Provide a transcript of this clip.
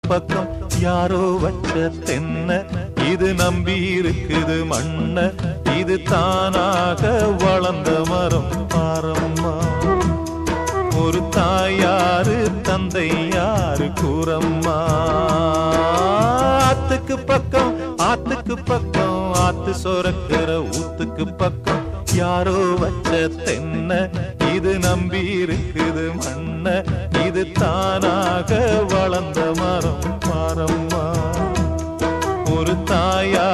பக்கம் யாரோ வச்ச தென்ன இது நம்பி இருக்குது மண்ண இது தானாக வளர்ந்த மரம் பாரம்மா ஒரு தாயாரு தந்தை யாரு கூறம்மா ஆத்துக்கு பக்கம் ஆத்து சொரக்கிற ஊத்துக்கு பக்கம் யாரோ வச்ச தென்ன இது நம்பி இருக்குது மண்ண இது தானாக வளர்ந்த மரம் பாரம்மா ஒரு தாயா